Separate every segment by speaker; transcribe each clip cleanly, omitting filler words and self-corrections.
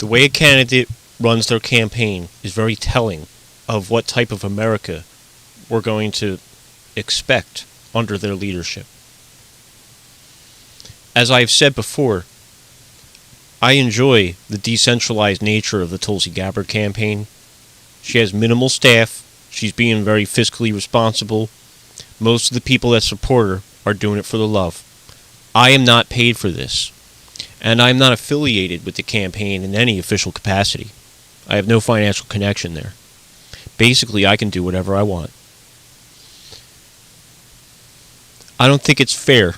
Speaker 1: The way a candidate runs their campaign is very telling of what type of America we're going to expect under their leadership. As I've said before, I enjoy the decentralized nature of the Tulsi Gabbard campaign. She has minimal staff. She's being very fiscally responsible. Most of the people that support her are doing it for the love. I am not paid for this, and I'm not affiliated with the campaign in any official capacity. I have no financial connection there. Basically, I can do whatever I want. I don't think it's fair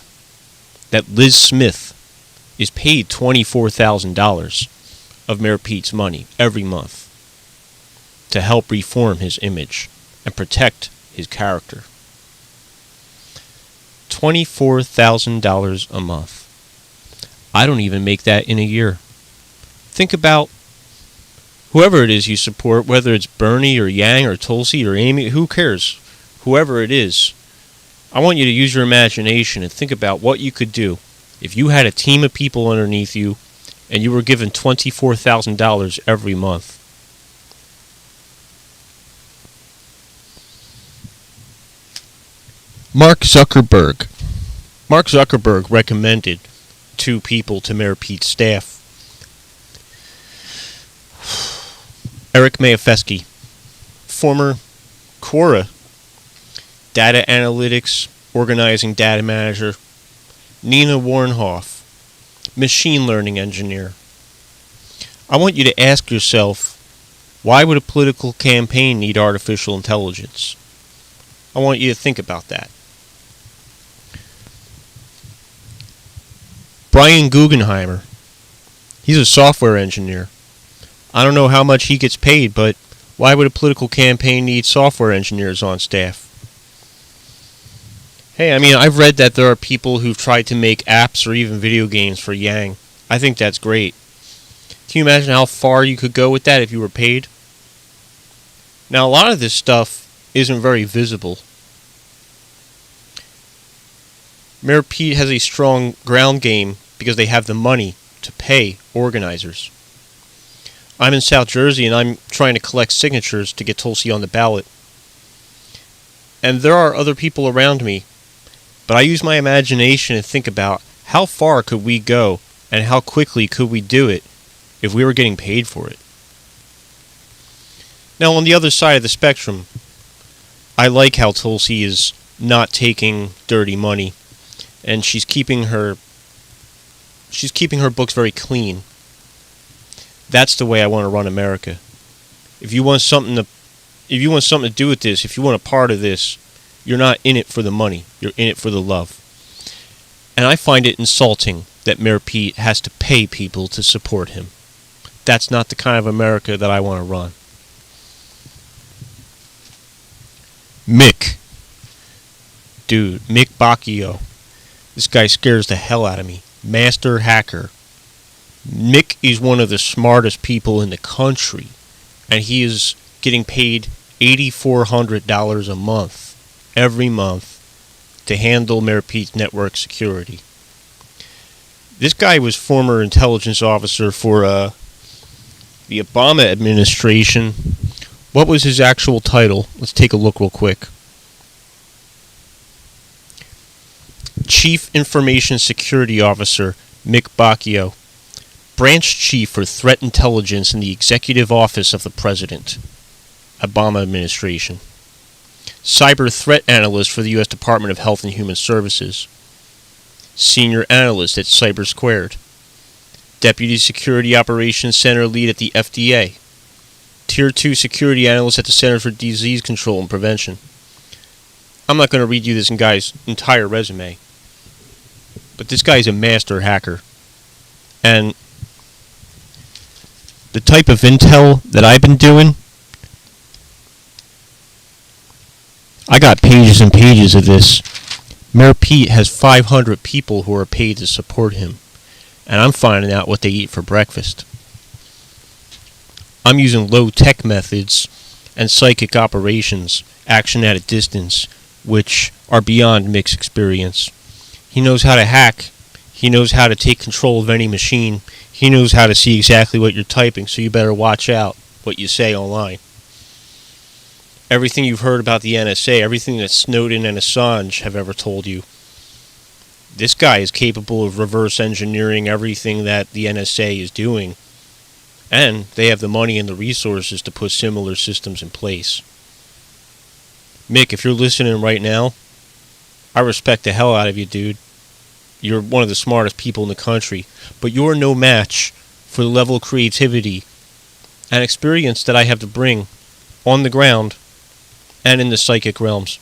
Speaker 1: that Liz Smith is paid $24,000 of Mayor Pete's money every month to help reform his image and protect his character. $24,000 a month. I don't even make that in a year. Think about whoever it is you support, whether it's Bernie or Yang or Tulsi or Amy, who cares? Whoever it is, I want you to use your imagination and think about what you could do if you had a team of people underneath you and you were given $24,000 every month. Mark Zuckerberg. Mark Zuckerberg recommended 2 people to Mayor Pete's staff. Eric Mayofsky, former Quora data analytics organizing data manager. Nina Warnhoff, machine learning engineer. I want you to ask yourself, why would a political campaign need artificial intelligence? I want you to think about that. Brian Guggenheimer, he's a software engineer. I don't know how much he gets paid, but why would a political campaign need software engineers on staff? Hey, I mean, I've read that there are people who've tried to make apps or even video games for Yang. I think that's great. Can you imagine how far you could go with that if you were paid? Now, a lot of this stuff isn't very visible. Mayor Pete has a strong ground game because they have the money to pay organizers. I'm in South Jersey and I'm trying to collect signatures to get Tulsi on the ballot. And there are other people around me, but I use my imagination to think about how far could we go and how quickly could we do it if we were getting paid for it. Now, on the other side of the spectrum, I like how Tulsi is not taking dirty money, and she's keeping her books very clean. That's the way I want to run America. If you want something to do with this, if you want a part of this, you're not in it for the money. You're in it for the love. And I find it insulting that Mayor Pete has to pay people to support him. That's not the kind of America that I want to run. Mick. Dude, Mick Bacchio. This guy scares the hell out of me. MasterHacker. Mick is one of the smartest people in the country, and he is getting paid $8,400 a month, every month, to handle Mayor Pete's network security. This guy was former intelligence officer for the Obama administration. What was his actual title? Let's take a look real quick. Chief Information Security Officer, Mick Bacchio. Branch Chief for Threat Intelligence in the Executive Office of the President, Obama administration. Cyber Threat Analyst for the U.S. Department of Health and Human Services. Senior Analyst at Cyber Squared. Deputy Security Operations Center Lead at the FDA. Tier 2 Security Analyst at the Center for Disease Control and Prevention. I'm not going to read you this guy's entire resume, but this guy's a master hacker. And the type of intel that I've been doing, I got pages and pages of this. Mayor Pete has 500 people who are paid to support him, and I'm finding out what they eat for breakfast. I'm using low-tech methods and psychic operations, action at a distance, which are beyond Mick's experience. He knows how to hack. He knows how to take control of any machine. He knows how to see exactly what you're typing, so you better watch out what you say online. Everything you've heard about the NSA, everything that Snowden and Assange have ever told you, this guy is capable of reverse engineering everything that the NSA is doing. And they have the money and the resources to put similar systems in place. Mick, if you're listening right now, I respect the hell out of you, dude. You're one of the smartest people in the country. But you're no match for the level of creativity and experience that I have to bring on the ground and in the psychic realms.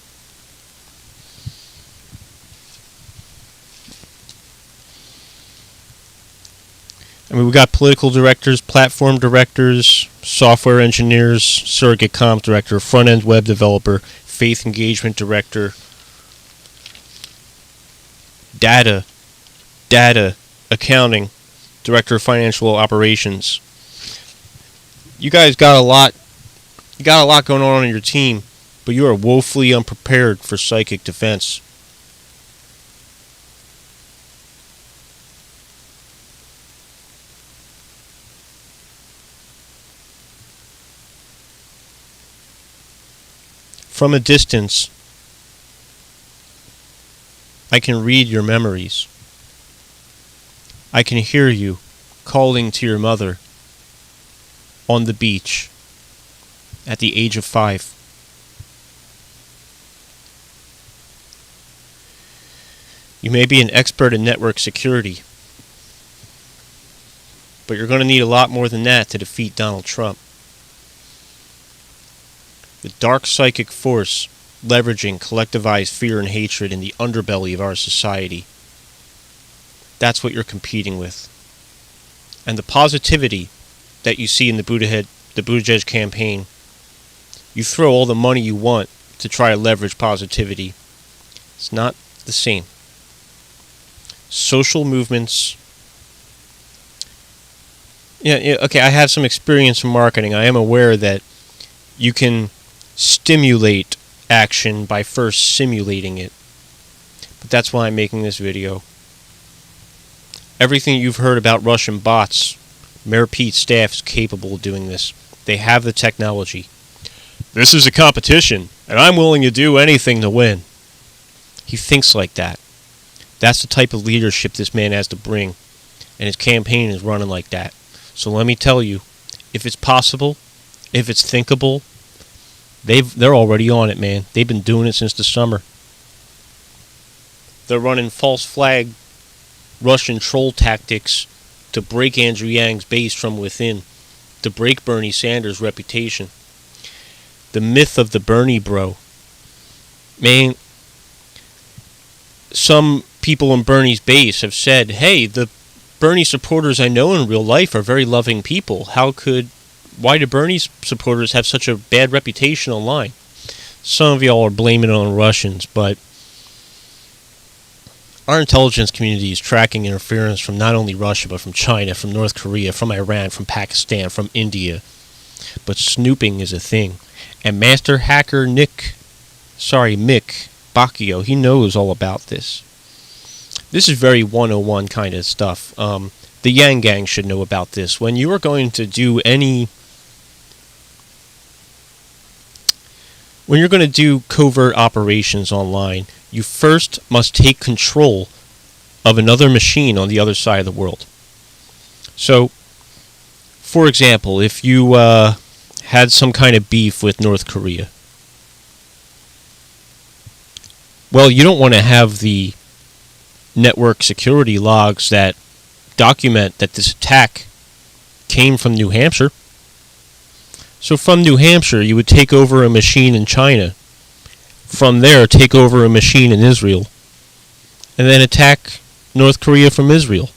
Speaker 1: I mean, we got political directors, platform directors, software engineers, surrogate comms director, front-end web developer, faith engagement director, data, accounting, director of financial operations. You guys got a lot. You got a lot going on your team, but you are woefully unprepared for psychic defense. From a distance, I can read your memories. I can hear you calling to your mother on the beach at the age of 5. You may be an expert in network security, but you're going to need a lot more than that to defeat Donald Trump. The dark psychic force leveraging collectivized fear and hatred in the underbelly of our society. That's what you're competing with. And the positivity that you see in the Buttigieg campaign, you throw all the money you want to try to leverage positivity. It's not the same. Social movements. Yeah, okay, I have some experience in marketing. I am aware that you can stimulate action by first simulating it. But that's why I'm making this video. Everything you've heard about Russian bots, Mayor Pete's staff is capable of doing this. They have the technology. This is a competition, and I'm willing to do anything to win. He thinks like that. That's the type of leadership this man has to bring, and his campaign is running like that. So let me tell you, if it's possible, if it's thinkable, they're already on it, man. They've been doing it since the summer. They're running false flag Russian troll tactics to break Andrew Yang's base from within, to break Bernie Sanders' reputation. The myth of the Bernie bro. Man, some people in Bernie's base have said, hey, the Bernie supporters I know in real life are very loving people. Why do Bernie supporters have such a bad reputation online? Some of y'all are blaming it on Russians, but our intelligence community is tracking interference from not only Russia, but from China, from North Korea, from Iran, from Pakistan, from India. But snooping is a thing. And MasterHacker Mick Bacchio, he knows all about this. This is very 101 kind of stuff. The Yang Gang should know about this. When you are going to do When you're going to do covert operations online, you first must take control of another machine on the other side of the world. So, for example, if you had some kind of beef with North Korea, well, you don't want to have the network security logs that document that this attack came from New Hampshire. So from New Hampshire, you would take over a machine in China. From there, take over a machine in Israel. And then attack North Korea from Israel.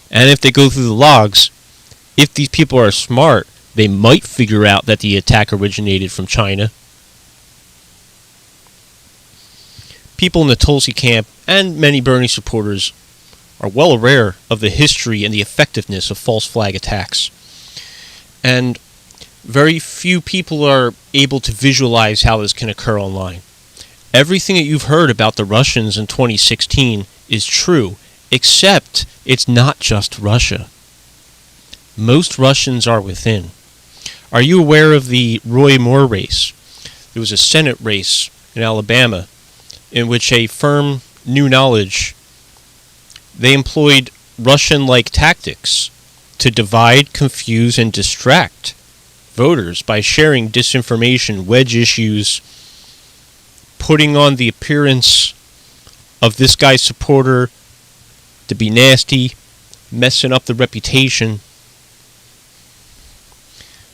Speaker 1: And if they go through the logs, if these people are smart, they might figure out that the attack originated from China. People in the Tulsi camp and many Bernie supporters are well aware of the history and the effectiveness of false flag attacks. And very few people are able to visualize how this can occur online. Everything that you've heard about the Russians in 2016 is true, except it's not just Russia. Most Russians are within. Are you aware of the Roy Moore race? There was a Senate race in Alabama in which a firm, New Knowledge, they employed Russian-like tactics to divide, confuse, and distract voters by sharing disinformation, wedge issues, putting on the appearance of this guy's supporter to be nasty, messing up the reputation.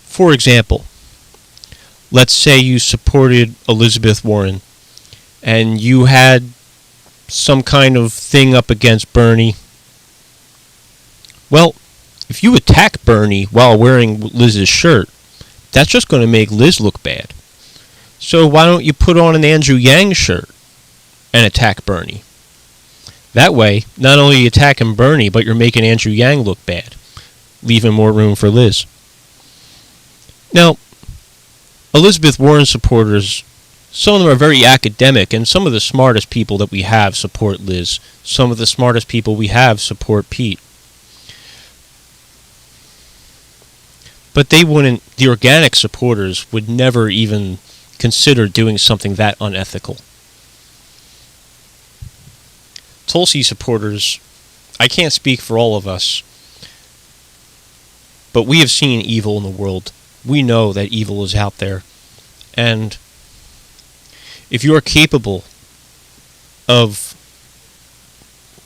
Speaker 1: For example, let's say you supported Elizabeth Warren and you had some kind of thing up against Bernie. Well, if you attack Bernie while wearing Liz's shirt, that's just going to make Liz look bad. So why don't you put on an Andrew Yang shirt and attack Bernie? That way, not only are you attacking Bernie, but you're making Andrew Yang look bad, leaving more room for Liz. Now, Elizabeth Warren supporters, some of them are very academic, and some of the smartest people that we have support Liz. Some of the smartest people we have support Pete. But they wouldn't, the organic supporters would never even consider doing something that unethical. Tulsi supporters, I can't speak for all of us, but we have seen evil in the world. We know that evil is out there. And if you are capable of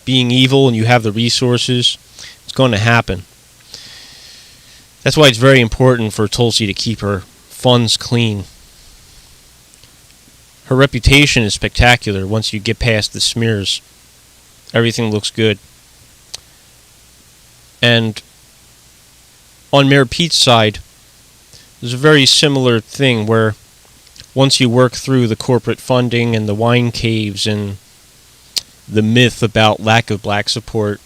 Speaker 1: being evil and you have the resources, it's going to happen. That's why it's very important for Tulsi to keep her funds clean. Her reputation is spectacular once you get past the smears. Everything looks good. And on Mayor Pete's side, there's a very similar thing where once you work through the corporate funding and the wine caves and the myth about lack of black support,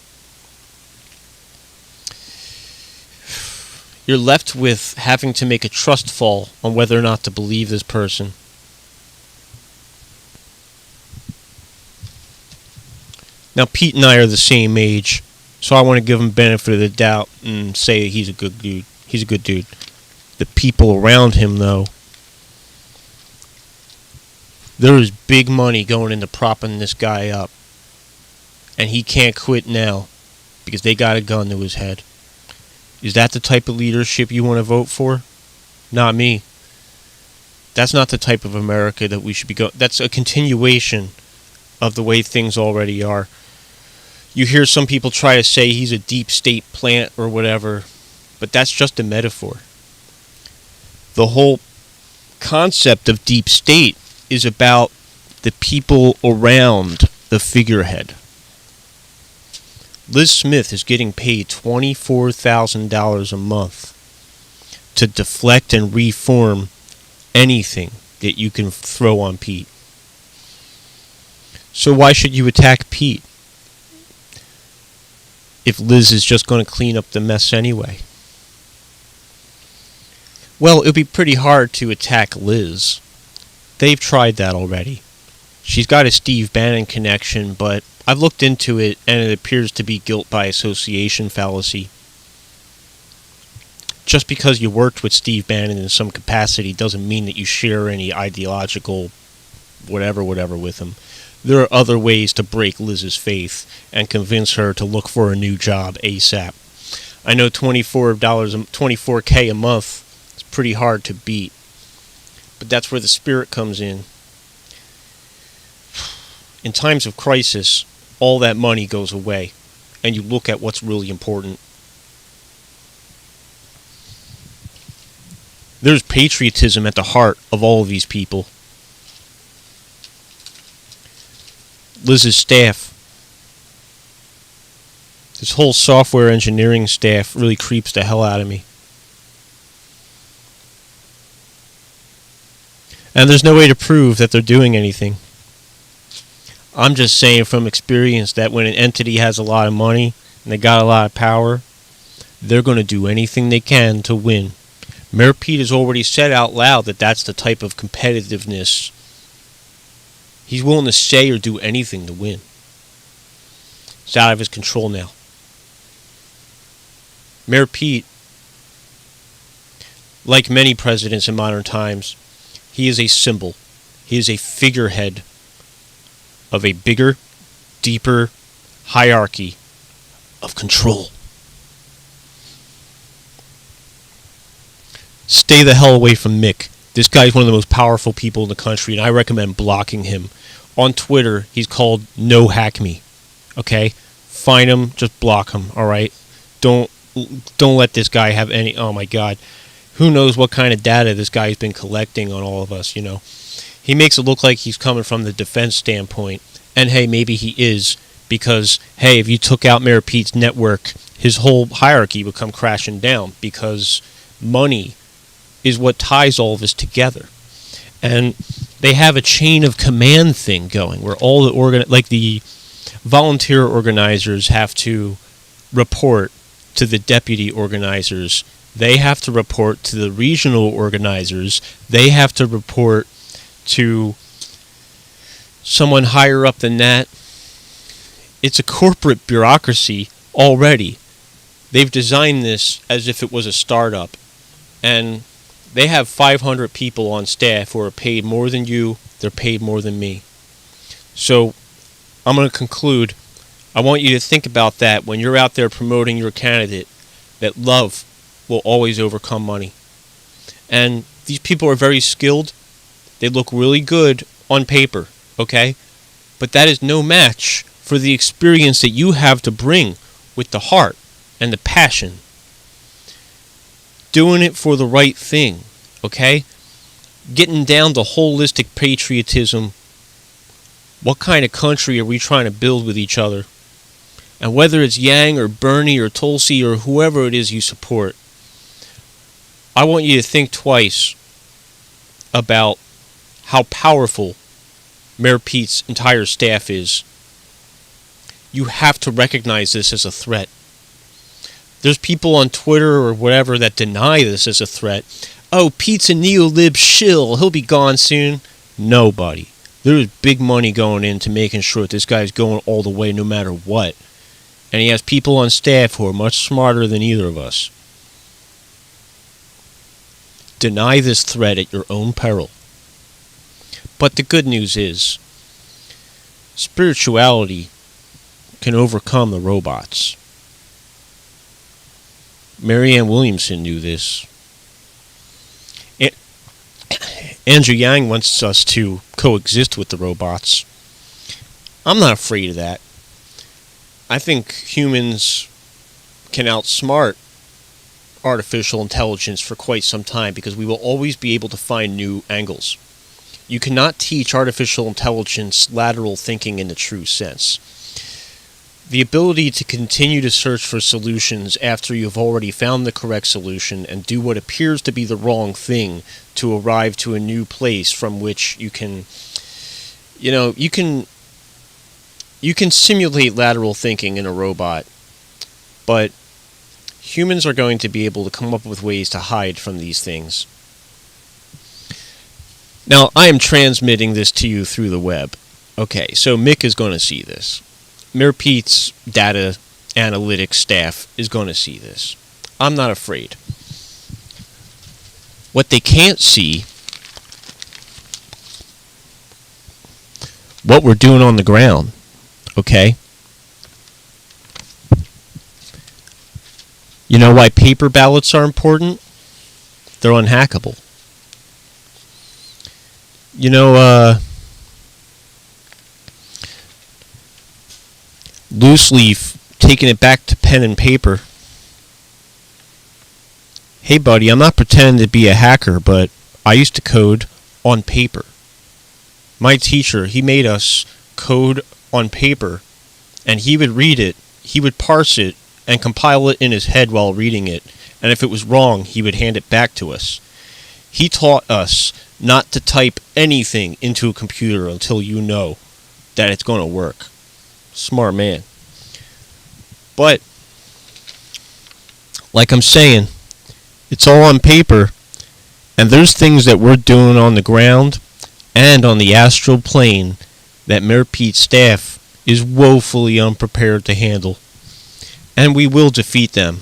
Speaker 1: you're left with having to make a trust fall on whether or not to believe this person. Now, Pete and I are the same age, so I want to give him benefit of the doubt and say he's a good dude. He's a good dude. The people around him, though, there is big money going into propping this guy up, and he can't quit now because they got a gun to his head. Is that the type of leadership you want to vote for? Not me. That's not the type of America that we should be going. That's a continuation of the way things already are. You hear some people try to say he's a deep state plant or whatever, but that's just a metaphor. The whole concept of deep state is about the people around the figurehead. Liz Smith is getting paid $24,000 a month to deflect and reform anything that you can throw on Pete. So why should you attack Pete if Liz is just going to clean up the mess anyway? Well, it would be pretty hard to attack Liz. They've tried that already. She's got a Steve Bannon connection, but I've looked into it, and it appears to be guilt by association fallacy. Just because you worked with Steve Bannon in some capacity doesn't mean that you share any ideological whatever with him. There are other ways to break Liz's faith and convince her to look for a new job ASAP. I know $24K a month is pretty hard to beat, but that's where the spirit comes in. In times of crisis, all that money goes away, and you look at what's really important. There's patriotism at the heart of all of these people. Liz's staff, this whole software engineering staff really creeps the hell out of me. And there's no way to prove that they're doing anything. I'm just saying from experience that when an entity has a lot of money and they got a lot of power, they're going to do anything they can to win. Mayor Pete has already said out loud that that's the type of competitiveness. He's willing to say or do anything to win. It's out of his control now. Mayor Pete Like many presidents in modern times, he is a symbol. He is a figurehead of a bigger, deeper hierarchy of control. Stay the hell away from Mick. This guy is one of the most powerful people in the country, and I recommend blocking him. On Twitter, he's called No Hack Me. Okay? Find him, just block him, alright? Don't let this guy have any... Oh my god. Who knows what kind of data this guy's been collecting on all of us, you know? He makes it look like he's coming from the defense standpoint. And hey, maybe he is. Because, hey, if you took out Mayor Pete's network, his whole hierarchy would come crashing down. Because money is what ties all of this together. And they have a chain of command thing going where all the volunteer organizers have to report to the deputy organizers. They have to report to the regional organizers. They have to report to someone higher up than that. It's a corporate bureaucracy already. They've designed this as if it was a startup. And they have 500 people on staff who are paid more than you. They're paid more than me. So I'm going to conclude. I want you to think about that when you're out there promoting your candidate, that love will always overcome money. And these people are very skilled. They look really good on paper, okay? But that is no match for the experience that you have to bring with the heart and the passion. Doing it for the right thing, okay? Getting down to holistic patriotism. What kind of country are we trying to build with each other? And whether it's Yang or Bernie or Tulsi or whoever it is you support, I want you to think twice about how powerful Mayor Pete's entire staff is. You have to recognize this as a threat. There's people on Twitter or whatever that deny this as a threat. Oh, Pete's a neo-lib shill. He'll be gone soon. Nobody. There's big money going into making sure that this guy's going all the way no matter what. And he has people on staff who are much smarter than either of us. Deny this threat at your own peril. But the good news is, spirituality can overcome the robots. Marianne Williamson knew this. Andrew Yang wants us to coexist with the robots. I'm not afraid of that. I think humans can outsmart artificial intelligence for quite some time because we will always be able to find new angles. You cannot teach artificial intelligence lateral thinking in the true sense. The ability to continue to search for solutions after you've already found the correct solution and do what appears to be the wrong thing to arrive to a new place from which you can simulate lateral thinking in a robot, but humans are going to be able to come up with ways to hide from these things. Now, I am transmitting this to you through the web. Okay, so Mick is going to see this. Mayor Pete's data analytics staff is going to see this. I'm not afraid. What they can't see, what we're doing on the ground, okay? You know why paper ballots are important? They're unhackable. You know, loose leaf, taking it back to pen and paper. Hey buddy, I'm not pretending to be a hacker, but I used to code on paper. My teacher, he made us code on paper, and he would read it, he would parse it, and compile it in his head while reading it, and if it was wrong, he would hand it back to us. He taught us not to type anything into a computer until you know that it's going to work. Smart man. But, like I'm saying, it's all on paper, and there's things that we're doing on the ground and on the astral plane that Mayor Pete's staff is woefully unprepared to handle, and we will defeat them.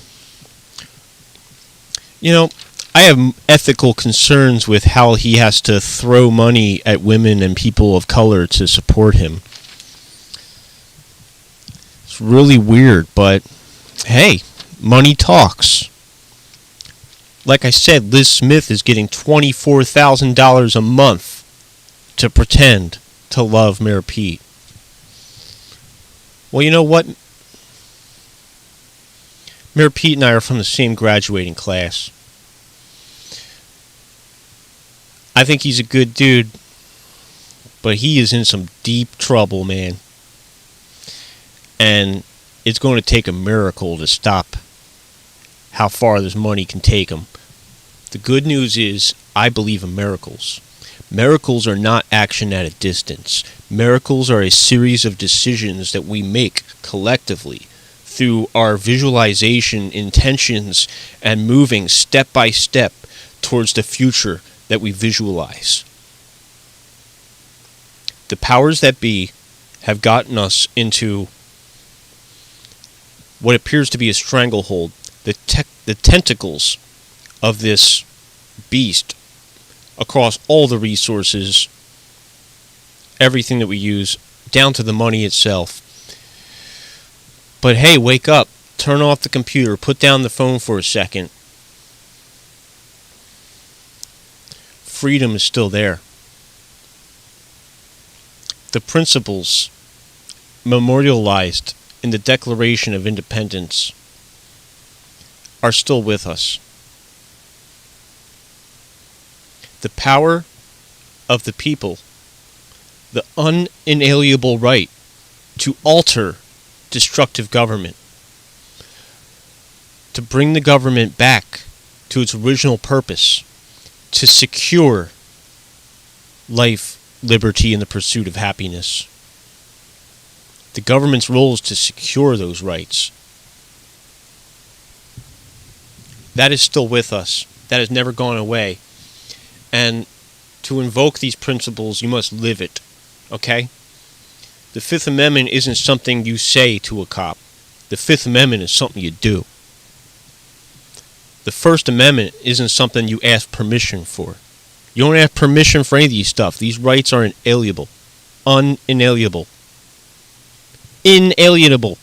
Speaker 1: You know, I have ethical concerns with how he has to throw money at women and people of color to support him. It's really weird, but hey, money talks. Like I said, Liz Smith is getting $24,000 a month to pretend to love Mayor Pete. Well, you know what? Mayor Pete and I are from the same graduating class. I think he's a good dude, but he is in some deep trouble, man. And it's going to take a miracle to stop how far this money can take him. The good news is, I believe in miracles. Miracles are not action at a distance. Miracles are a series of decisions that we make collectively through our visualization, intentions, and moving step by step towards the future that we visualize. The powers that be have gotten us into what appears to be a stranglehold, the tentacles of this beast across all the resources, everything that we use, down to the money itself. But hey, wake up, turn off the computer, put down the phone for a second. Freedom is still there. The principles memorialized in the Declaration of Independence are still with us. The power of the people, the unalienable right to alter destructive government, to bring the government back to its original purpose, to secure life, liberty, and the pursuit of happiness. The government's role is to secure those rights. That is still with us. That has never gone away. And to invoke these principles, you must live it. Okay? The Fifth Amendment isn't something you say to a cop. The Fifth Amendment is something you do. The First Amendment isn't something you ask permission for. You don't ask permission for any of these stuff. These rights are inalienable. Unalienable. Inalienable.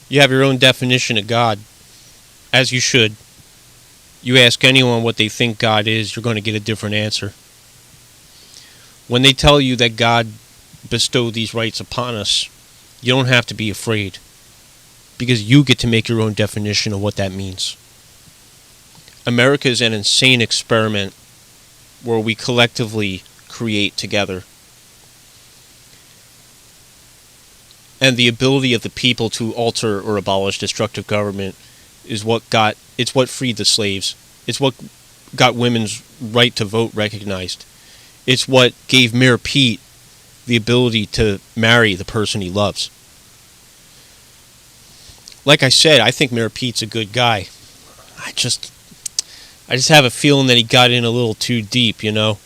Speaker 1: You have your own definition of God, as you should. You ask anyone what they think God is, you're going to get a different answer. When they tell you that God bestowed these rights upon us, you don't have to be afraid, because you get to make your own definition of what that means. America is an insane experiment where we collectively create together. And the ability of the people to alter or abolish destructive government is what freed the slaves. It's what got women's right to vote recognized. It's what gave Mayor Pete the ability to marry the person he loves. Like I said, I think Mayor Pete's a good guy. I just have a feeling that he got in a little too deep, you know?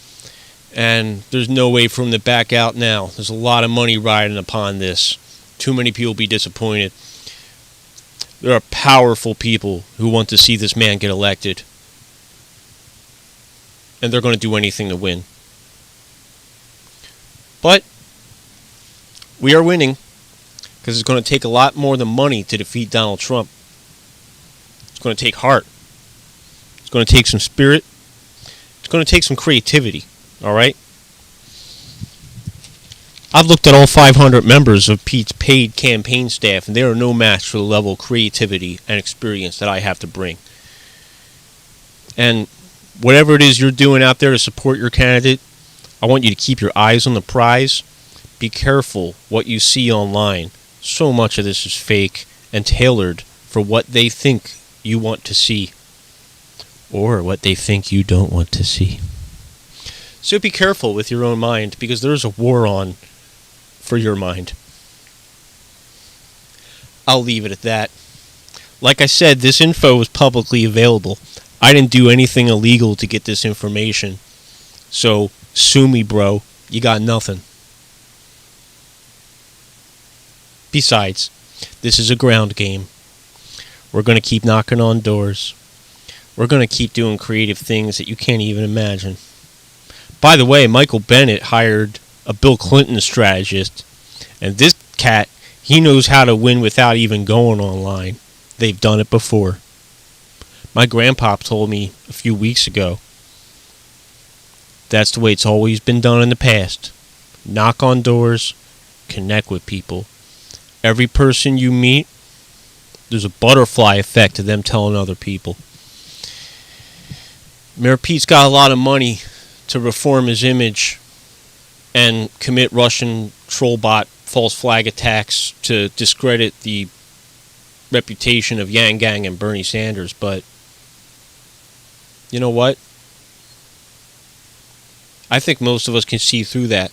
Speaker 1: And there's no way for him to back out now. There's a lot of money riding upon this. Too many people will be disappointed. There are powerful people who want to see this man get elected. And they're going to do anything to win. But we are winning, because it's going to take a lot more than money to defeat Donald Trump. It's going to take heart. It's going to take some spirit. It's going to take some creativity. All right? I've looked at all 500 members of Pete's paid campaign staff, and they are no match for the level of creativity and experience that I have to bring. And whatever it is you're doing out there to support your candidate, I want you to keep your eyes on the prize. Be careful what you see online. So much of this is fake and tailored for what they think you want to see, or what they think you don't want to see. So be careful with your own mind, because there's a war on for your mind. I'll leave it at that. Like I said, this info is publicly available. I didn't do anything illegal to get this information. So, sue me, bro. You got nothing. Besides, this is a ground game. We're going to keep knocking on doors. We're going to keep doing creative things that you can't even imagine. By the way, Michael Bennett hired a Bill Clinton strategist, and this cat, he knows how to win without even going online. They've done it before. My grandpa told me a few weeks ago that's the way it's always been done in the past. Knock on doors, connect with people. Every person you meet, there's a butterfly effect to them telling other people. Mayor Pete's got a lot of money to reform his image and commit Russian trollbot false flag attacks to discredit the reputation of Yang Gang and Bernie Sanders, but you know what? I think most of us can see through that.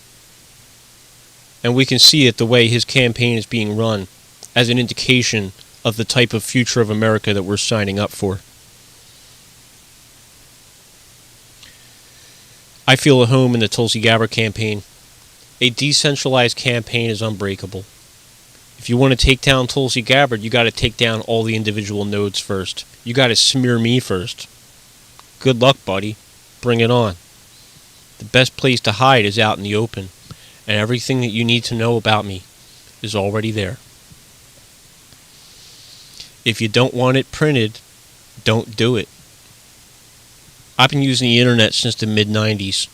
Speaker 1: And we can see it the way his campaign is being run as an indication of the type of future of America that we're signing up for. I feel at home in the Tulsi Gabbard campaign. A decentralized campaign is unbreakable. If you want to take down Tulsi Gabbard, you got to take down all the individual nodes first. You got to smear me first. Good luck, buddy. Bring it on. The best place to hide is out in the open, and everything that you need to know about me is already there. If you don't want it printed, don't do it. I've been using the internet since the mid-90s,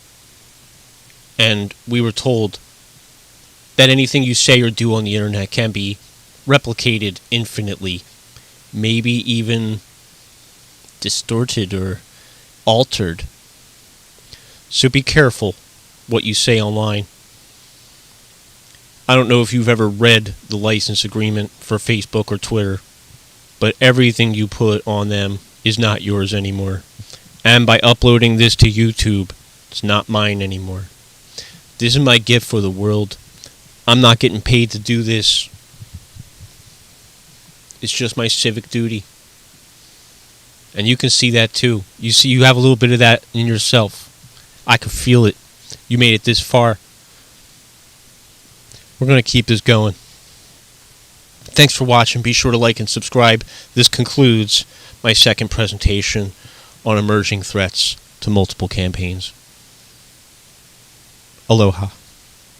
Speaker 1: and we were told that anything you say or do on the internet can be replicated infinitely, maybe even distorted or altered. So be careful what you say online. I don't know if you've ever read the license agreement for Facebook or Twitter, but everything you put on them is not yours anymore. And by uploading this to YouTube, it's not mine anymore. This is my gift for the world. I'm not getting paid to do this. It's just my civic duty. And you can see that too. You have a little bit of that in yourself. I can feel it. You made it this far. We're going to keep this going. Thanks for watching. Be sure to like and subscribe. This concludes my second presentation on emerging threats to multiple campaigns. Aloha.